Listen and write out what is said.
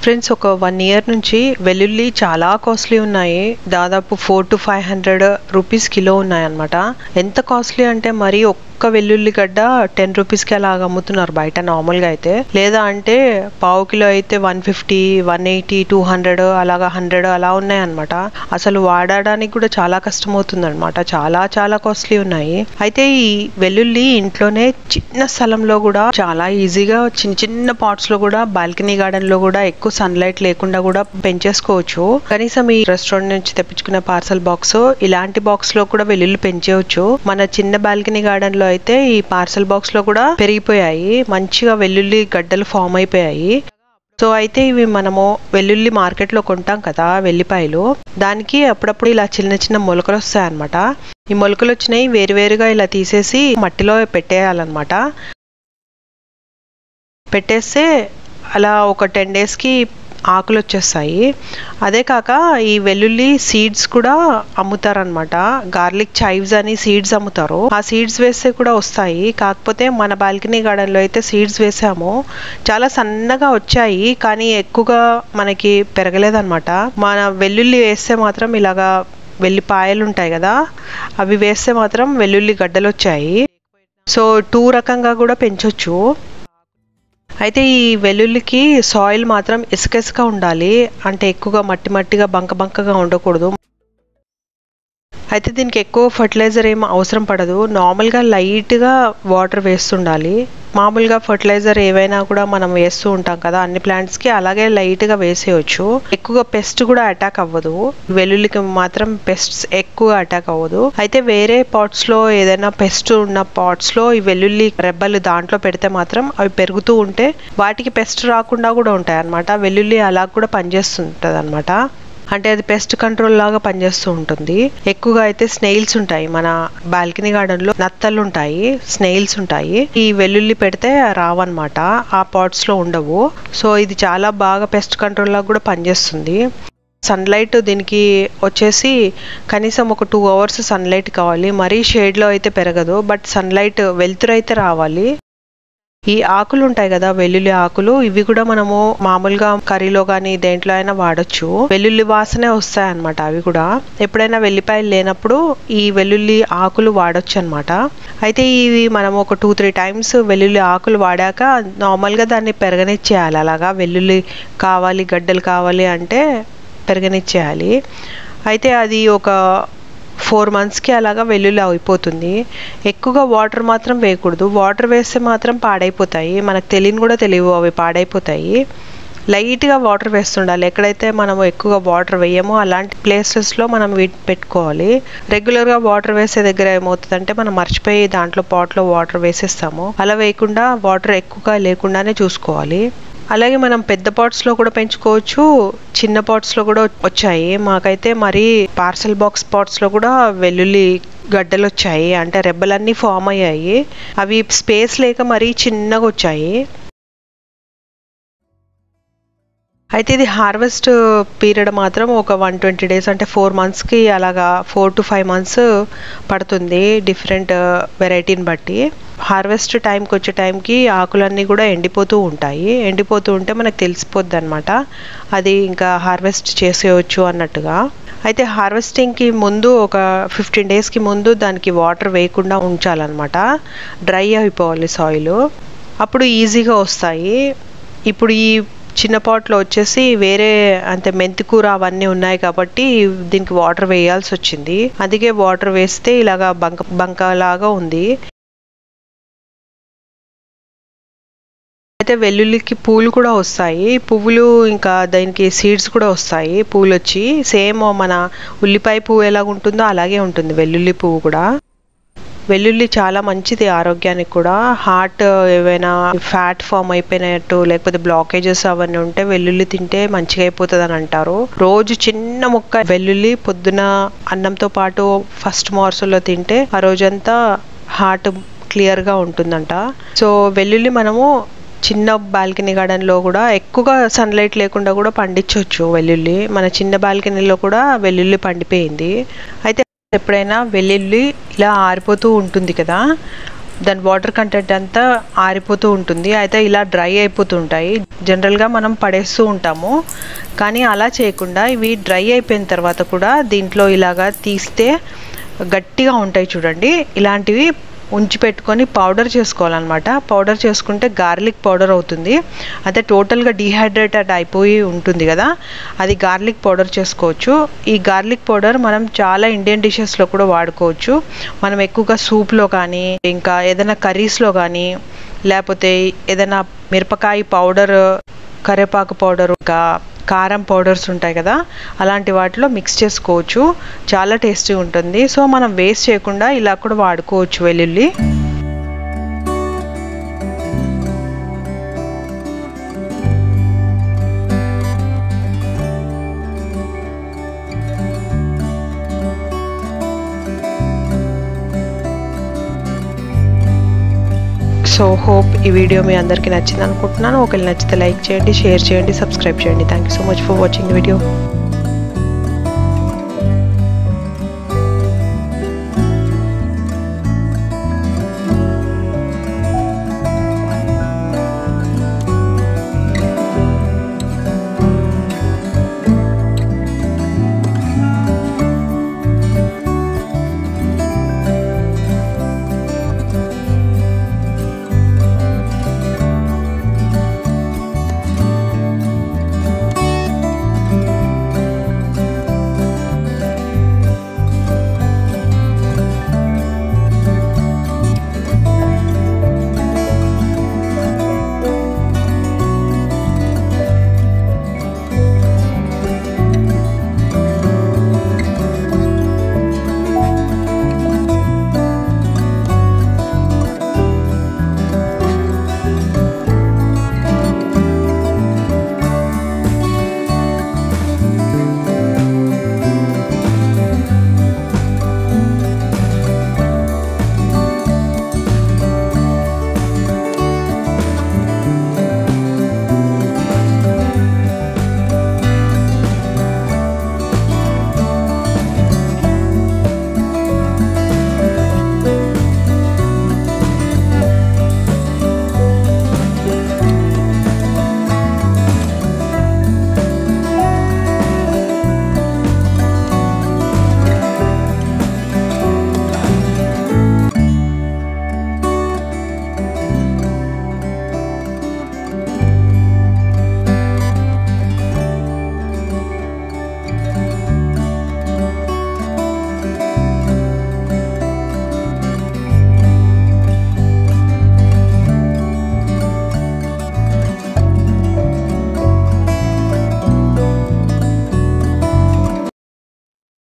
Friends ఒక 1 year నుంచి వెల్లుల్లి చాలా కాస్ట్లీ ఉన్నాయి. దాదాపు 400 to 500 రూపీస్ కిలో ఉన్నాయి అన్నమాట. ఎంత కాస్ట్లీ అంటే మరి ఒక్క వెల్లుల్లి గడ్డ 10 రూపీస్కి అలాగ అమ్ముతున్నారు బయట నార్మల్గా అయితే. లేదా అంటే పావు కిలో అయితే 150, 180, 200 అలాగా 100 అలా ఉన్నాయి అనమాట. అసలు వాడడానికి కూడా చాలా కష్టం అవుతుంది అనమాట. చాలా చాలా కాస్ట్లీ ఉన్నాయి. అయితే ఈ వెల్లుల్లి ఇంట్లోనే చిన్న స్థలంలో కూడా చాలా ఈజీగా చిన్న చిన్న పాట్స్ లో కూడా బాల్కనీ గార్డెన్ లో కూడా ఎక్కువ సన్లైట్ లేకుండా కూడా పెంచేసుకోవచ్చు. కనీసం ఈ రెస్టారెంట్ నుంచి తెప్పించుకున్న పార్సల్ బాక్స్ ఇలాంటి బాక్స్ లో కూడా వెల్లుల్లి పెంచేయచ్చు. మన చిన్న బాల్కనీ గార్డెన్ లో అయితే ఈ పార్సల్ బాక్స్ లో కూడా పెరిగిపోయాయి, మంచిగా వెల్లుల్లి గడ్డలు ఫామ్ అయిపోయాయి. సో అయితే ఇవి మనము వెల్లుల్లి మార్కెట్ లో కొంటాం కదా వెల్లిపాయలు, దానికి అప్పుడప్పుడు ఇలా చిన్న చిన్న మొలకలు వస్తాయి అనమాట. ఈ మొలకలు వచ్చినాయి వేరువేరుగా ఇలా తీసేసి మట్టిలో పెట్టేయాలన్నమాట. పెట్టేస్తే అలా ఒక 10 days కి ఆకులు వచ్చేస్తాయి. అదే కాక ఈ వెల్లుల్లి సీడ్స్ కూడా అమ్ముతారనమాట. గార్లిక్ చైవ్స్ అని సీడ్స్ అమ్ముతారు. ఆ సీడ్స్ వేస్తే కూడా వస్తాయి. కాకపోతే మన బాల్కనీ గార్డెన్ లో అయితే సీడ్స్ వేసాము, చాలా సన్నగా వచ్చాయి కానీ ఎక్కువగా మనకి పెరగలేదన్నమాట. మన వెల్లుల్లి వేస్తే మాత్రం ఇలాగా వెల్లిపాయలు ఉంటాయి కదా, అవి వేస్తే మాత్రం వెల్లుల్లి గడ్డలు వచ్చాయి. సో 2 రకంగా కూడా పెంచొచ్చు. అయితే ఈ వెల్లుల్లికి సాయిల్ మాత్రం ఇసుక ఉండాలి, అంటే ఎక్కువగా మట్టి మట్టిగా బంక బంకగా ఉండకూడదు. అయితే దీనికి ఎక్కువ ఫర్టిలైజర్ ఏం అవసరం పడదు. నార్మల్గా లైట్గా వాటర్ వేస్తుండాలి. మామూలుగా ఫర్టిలైజర్ ఏవైనా కూడా మనం వేస్తూ ఉంటాం కదా అన్ని ప్లాంట్స్ కి, అలాగే లైట్ గా వేసేయచ్చు. ఎక్కువగా పెస్ట్ కూడా అటాక్ అవ్వదు. వెల్లుల్లికి మాత్రం పెస్ట్స్ ఎక్కువ అటాక్ అవ్వదు. అయితే వేరే పాట్స్ లో ఏదైనా పెస్ట్ ఉన్న పాట్స్ లో ఈ వెల్లుల్లి రెబ్బలు దాంట్లో పెడితే మాత్రం అవి పెరుగుతూ ఉంటే వాటికి పెస్ట్ రాకుండా కూడా ఉంటాయి అన్నమాట. వెల్లుల్లి అలా కూడా పనిచేస్తుంటది అనమాట. అంటే అది పెస్ట్ కంట్రోల్ లాగా పనిచేస్తూ ఉంటుంది. ఎక్కువగా అయితే స్నేయిల్స్ ఉంటాయి మన బాల్కనీ గార్డెన్ లో, నత్తలు ఉంటాయి, స్నేయిల్స్ ఉంటాయి. ఈ వెల్లుల్లి పెడితే రావన్నమాట, ఆ పాట్స్ లో ఉండవు. సో ఇది చాలా బాగా పెస్ట్ కంట్రోల్ లాగా కూడా పనిచేస్తుంది. సన్లైట్ దీనికి వచ్చేసి కనీసం ఒక 2 hours సన్లైట్ కావాలి. మరీ షేడ్ లో అయితే పెరగదు, బట్ సన్లైట్ వెలుతురు అయితే రావాలి. ఈ ఆకులు ఉంటాయి కదా వెల్లుల్లి ఆకులు, ఇవి కూడా మనము మామూలుగా కర్రీలో కానీ దేంట్లో అయినా వాడచ్చు. వెల్లుల్లి వాసనే వస్తాయి అనమాట అవి కూడా. ఎప్పుడైనా వెల్లిపాయలు లేనప్పుడు ఈ వెల్లుల్లి ఆకులు వాడచ్చు అనమాట. అయితే ఇవి మనం ఒక 2-3 times వెల్లుల్లి ఆకులు వాడాక నార్మల్గా దాన్ని పెరగనిచ్చేయాలి. అలాగా వెల్లుల్లి కావాలి, గడ్డలు కావాలి అంటే పెరగనిచ్చేయాలి. అయితే అది ఒక 4 months కి అలాగా వెల్లుల్లి అయిపోతుంది. ఎక్కువగా వాటర్ మాత్రం వేయకూడదు. వాటర్ వేస్తే మాత్రం పాడైపోతాయి, మనకు తెలియని కూడా తెలియవు అవి పాడైపోతాయి. లైట్గా వాటర్ వేస్తుండాలి. ఎక్కడైతే మనం ఎక్కువగా వాటర్ వేయమో అలాంటి ప్లేసెస్లో మనం వీటిని పెట్టుకోవాలి. రెగ్యులర్గా వాటర్ వేసే దగ్గర ఏమవుతుందంటే మనం మర్చిపోయి దాంట్లో పాట్లో వాటర్ వేసేస్తాము. అలా వేయకుండా వాటర్ ఎక్కువగా లేకుండానే చూసుకోవాలి. అలాగే మనం పెద్ద పాట్స్ లో కూడా పెంచుకోవచ్చు, చిన్న పాట్స్ లో కూడా వచ్చాయి. మాకైతే మరి పార్సల్ బాక్స్ పాట్స్ లో కూడా వెల్లుల్లి గడ్డలు వచ్చాయి, అంటే రెబ్బలన్నీ ఫామ్ అయ్యాయి. అవి స్పేస్ లేక మరీ చిన్నగా వచ్చాయి. అయితే ఇది హార్వెస్ట్ పీరియడ్ మాత్రం ఒక 120 days, అంటే 4 months కి అలాగా 4 to 5 months పడుతుంది, డిఫరెంట్ వెరైటీని బట్టి. హార్వెస్ట్ టైంకి వచ్చే టైంకి ఆకులన్నీ కూడా ఎండిపోతూ ఉంటాయి. ఎండిపోతూ ఉంటే మనకు తెలిసిపోద్ది అనమాట, అది ఇంకా హార్వెస్ట్ చేసేయచ్చు అన్నట్టుగా. అయితే హార్వెస్టింగ్కి ముందు ఒక 15 days కి ముందు దానికి వాటర్ వేయకుండా ఉంచాలన్నమాట. డ్రై అయిపోవాలి సాయిల్, అప్పుడు ఈజీగా వస్తాయి. ఇప్పుడు ఈ చిన్న పాట్లో వచ్చేసి వేరే అంటే మెంతికూర అవన్నీ ఉన్నాయి కాబట్టి దీనికి వాటర్ వేయాల్సి వచ్చింది. అందుకే వాటర్ వేస్తే ఇలాగా బంక లాగా ఉంది. అయితే వెల్లుల్లికి పూలు కూడా వస్తాయి, పువ్వులు ఇంకా దానికి సీడ్స్ కూడా వస్తాయి. పూలు వచ్చి సేమ్ మన ఉల్లిపాయ పువ్వు ఎలా ఉంటుందో అలాగే ఉంటుంది వెల్లుల్లి పువ్వు కూడా. వెల్లుల్లి చాలా మంచిది ఆరోగ్యానికి కూడా. హార్ట్ ఏవైనా ఫ్యాట్ ఫామ్ అయిపోయినట్టు లేకపోతే బ్లాకేజెస్ అవన్నీ ఉంటే వెల్లుల్లి తింటే మంచిగా అయిపోతుంది అని అంటారు. రోజు చిన్న ముక్క వెల్లుల్లి పొద్దున అన్నంతో పాటు ఫస్ట్ మార్సుల్లో తింటే ఆ రోజంతా హార్ట్ క్లియర్గా ఉంటుందంట. సో వెల్లుల్లి మనము చిన్న బాల్కనీ గార్డెన్ లో కూడా ఎక్కువగా సన్లైట్ లేకుండా కూడా పండించవచ్చు వెల్లుల్లి. మన చిన్న బాల్కనీలో కూడా వెల్లుల్లి పండిపోయింది. అయితే ఎప్పుడైనా వెల్లుల్లి ఇలా ఆరిపోతూ ఉంటుంది కదా, దాని వాటర్ కంటెంట్ అంతా ఆరిపోతూ ఉంటుంది. అయితే ఇలా డ్రై అయిపోతుంటాయి. జనరల్గా మనం పడేస్తూ ఉంటాము, కానీ అలా చేయకుండా ఇవి డ్రై అయిపోయిన తర్వాత కూడా దీంట్లో ఇలాగా తీస్తే గట్టిగా ఉంటాయి చూడండి. ఇలాంటివి ఉంచి పెట్టుకొని పౌడర్ చేసుకోవాలన్నమాట. పౌడర్ చేసుకుంటే గార్లిక్ పౌడర్ అవుతుంది. అదే టోటల్గా డీహైడ్రేటెడ్ అయిపోయి ఉంటుంది కదా, అది గార్లిక్ పౌడర్ చేసుకోవచ్చు. ఈ గార్లిక్ పౌడర్ మనం చాలా ఇండియన్ డిషెస్లో కూడా వాడుకోవచ్చు. మనం ఎక్కువగా సూప్లో కానీ, ఇంకా ఏదైనా కర్రీస్లో కానీ, లేకపోతే ఏదైనా మిరపకాయ పౌడర్, కరివేపాకు పౌడర్, ఇంకా కారం పౌడర్స్ ఉంటాయి కదా, అలాంటి వాటిలో మిక్స్ చేసుకోవచ్చు. చాలా టేస్టీ ఉంటుంది. సో మనం వేస్ట్ చేయకుండా ఇలా కూడా వాడుకోవచ్చు వెల్లుల్లి. సో హోప్ ఈ వీడియో మీ అందరికీ నచ్చింది అనుకుంటున్నాను. ఒకవేళ నచ్చితే లైక్ చేయండి, షేర్ చేయండి, సబ్స్క్రైబ్ చేయండి. Thank you so much for watching the video.